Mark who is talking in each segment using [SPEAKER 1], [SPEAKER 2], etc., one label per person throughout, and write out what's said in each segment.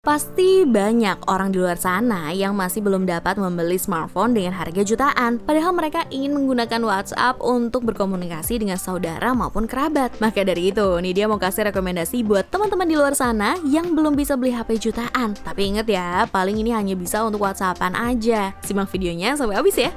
[SPEAKER 1] Pasti banyak orang di luar sana yang masih belum dapat membeli smartphone dengan harga jutaan, padahal mereka ingin menggunakan WhatsApp untuk berkomunikasi dengan saudara maupun kerabat. Maka dari itu, nih dia mau kasih rekomendasi buat teman-teman di luar sana yang belum bisa beli HP jutaan. Tapi inget ya, paling ini hanya bisa untuk WhatsAppan aja. Simak videonya sampai habis ya.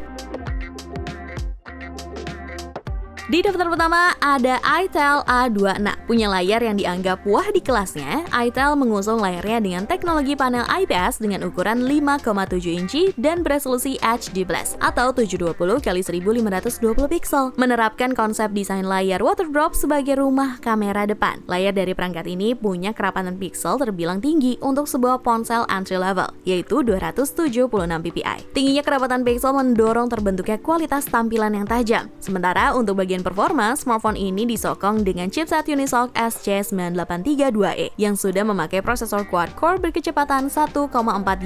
[SPEAKER 1] Di daftar pertama ada itel A26. Punya layar yang dianggap wah di kelasnya, itel mengusung layarnya dengan teknologi panel IPS dengan ukuran 5,7 inci dan beresolusi HD+ atau 720x1520 pixel. Menerapkan konsep desain layar waterdrop sebagai rumah kamera depan. Layar dari perangkat ini punya kerapatan pixel terbilang tinggi untuk sebuah ponsel entry level, yaitu 276 ppi. Tingginya kerapatan pixel mendorong terbentuknya kualitas tampilan yang tajam. Sementara untuk bagian performa, smartphone ini disokong dengan chipset Unisoc SC9832E yang sudah memakai prosesor quad-core berkecepatan 1,4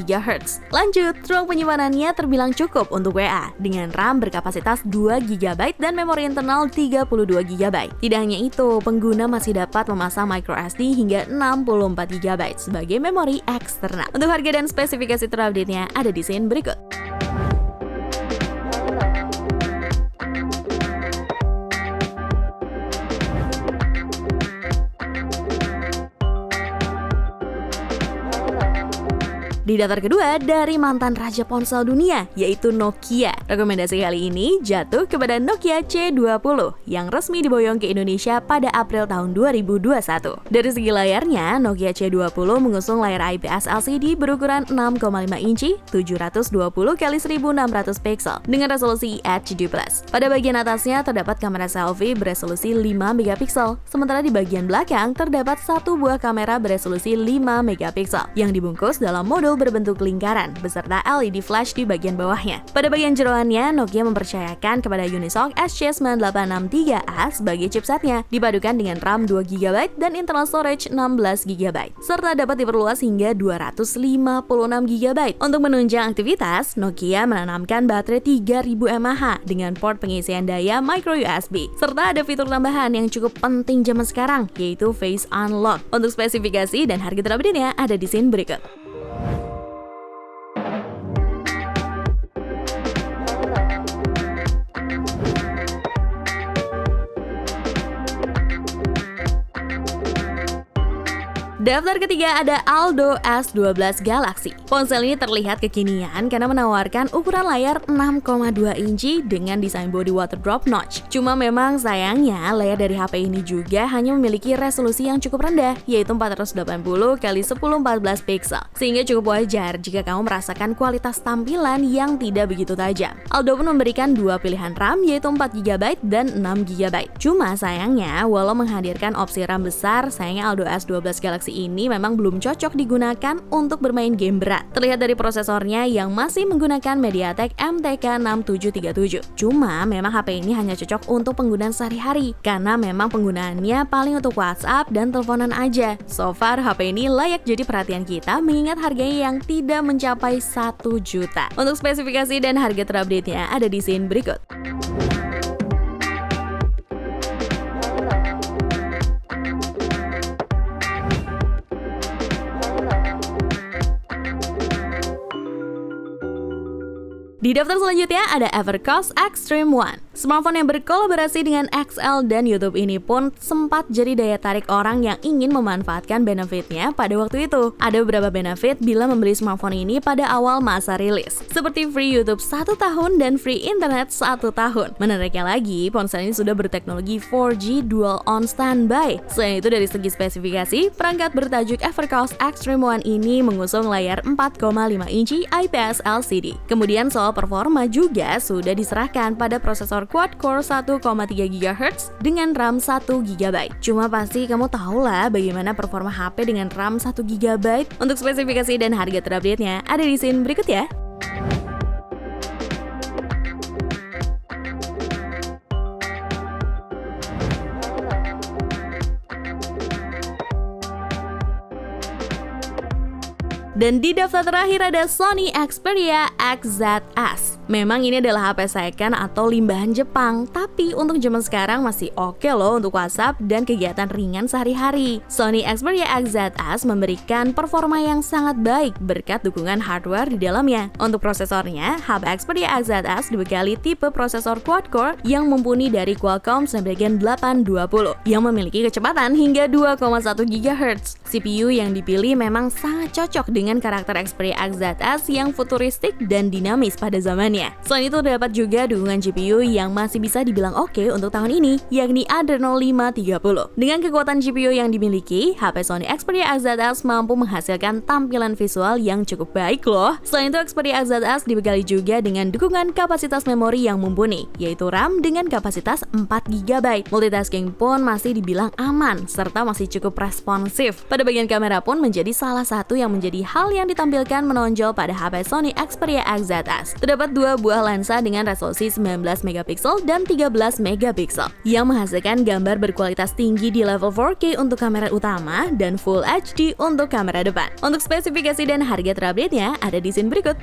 [SPEAKER 1] GHz. Lanjut, ruang penyimpanannya terbilang cukup untuk WA dengan RAM berkapasitas 2 GB dan memori internal 32 GB. Tidak hanya itu, pengguna masih dapat memasang microSD hingga 64 GB sebagai memori eksternal. Untuk harga dan spesifikasi terupdate-nya ada di scene berikut. Di daftar kedua dari mantan raja ponsel dunia, yaitu Nokia. Rekomendasi kali ini jatuh kepada Nokia C20 yang resmi diboyong ke Indonesia pada April tahun 2021. Dari segi layarnya, Nokia C20 mengusung layar IPS LCD berukuran 6,5 inci, 720x1600 pixel dengan resolusi HD+. Pada bagian atasnya terdapat kamera selfie beresolusi 5 megapiksel, sementara di bagian belakang terdapat satu buah kamera beresolusi 5 megapiksel yang dibungkus dalam modul berbentuk lingkaran beserta LED flash di bagian bawahnya. Pada bagian jeroannya, Nokia mempercayakan kepada Unisoc SC9863A sebagai chipsetnya, dipadukan dengan RAM 2 GB dan internal storage 16 GB, serta dapat diperluas hingga 256 GB. Untuk menunjang aktivitas, Nokia menanamkan baterai 3000 mAh dengan port pengisian daya micro USB, serta ada fitur tambahan yang cukup penting zaman sekarang, yaitu Face Unlock. Untuk spesifikasi dan harga terupdate-nya ada di scene berikut. Daftar ketiga ada Aldo S12 Galaxy. Ponsel ini terlihat kekinian karena menawarkan ukuran layar 6,2 inci dengan desain body waterdrop notch. Cuma memang sayangnya layar dari HP ini juga hanya memiliki resolusi yang cukup rendah, yaitu 480x1014 pixel. Sehingga cukup wajar jika kamu merasakan kualitas tampilan yang tidak begitu tajam. Aldo pun memberikan dua pilihan RAM, yaitu 4 GB dan 6 GB. Cuma sayangnya, walau menghadirkan opsi RAM besar, sayangnya Aldo S12 Galaxy ini memang belum cocok digunakan untuk bermain game berat. Terlihat dari prosesornya yang masih menggunakan MediaTek MTK 6737. Cuma memang HP ini hanya cocok untuk penggunaan sehari-hari karena memang penggunaannya paling untuk WhatsApp dan teleponan aja. So far HP ini layak jadi perhatian kita mengingat harganya yang tidak mencapai 1 juta. Untuk spesifikasi dan harga terupdate-nya ada di scene berikut. Di daftar selanjutnya ada Evercost Extreme One. Smartphone yang berkolaborasi dengan XL dan YouTube ini pun sempat jadi daya tarik orang yang ingin memanfaatkan benefitnya pada waktu itu. Ada beberapa benefit bila membeli smartphone ini pada awal masa rilis, seperti free YouTube 1 tahun dan free internet 1 tahun. Menariknya lagi, ponsel ini sudah berteknologi 4G dual on standby. Selain itu dari segi spesifikasi, perangkat bertajuk Evercost Extreme One ini mengusung layar 4,5 inci IPS LCD. Kemudian soal performa juga sudah diserahkan pada prosesor quad-core 1,3 GHz dengan RAM 1 GB. Cuma pasti kamu tahulah bagaimana performa HP dengan RAM 1 GB. Untuk spesifikasi dan harga terupdate-nya ada di scene berikut ya. Dan di daftar terakhir ada Sony Xperia XZS. Memang ini adalah HP second atau limbahan Jepang, tapi untuk zaman sekarang masih oke loh untuk WhatsApp dan kegiatan ringan sehari-hari. Sony Xperia XZS memberikan performa yang sangat baik berkat dukungan hardware di dalamnya. Untuk prosesornya, HP Xperia XZS dibekali tipe prosesor quad-core yang mumpuni dari Qualcomm Snapdragon 820 yang memiliki kecepatan hingga 2,1 GHz. CPU yang dipilih memang sangat cocok dengan karakter Xperia XZS yang futuristik dan dinamis pada zamannya. Selain itu terdapat juga dukungan GPU yang masih bisa dibilang oke untuk tahun ini, yakni Adreno 530. Dengan kekuatan GPU yang dimiliki, HP Sony Xperia XZS mampu menghasilkan tampilan visual yang cukup baik loh. Selain itu, Xperia XZS dibekali juga dengan dukungan kapasitas memori yang mumpuni, yaitu RAM dengan kapasitas 4 GB. Multitasking pun masih dibilang aman, serta masih cukup responsif. Pada bagian kamera pun menjadi salah satu yang menjadi hal yang ditampilkan menonjol pada HP Sony Xperia XZS. Terdapat dua buah lensa dengan resolusi 19 MP dan 13 MP yang menghasilkan gambar berkualitas tinggi di level 4K untuk kamera utama dan Full HD untuk kamera depan. Untuk spesifikasi dan harga terupdate-nya ada di scene berikut.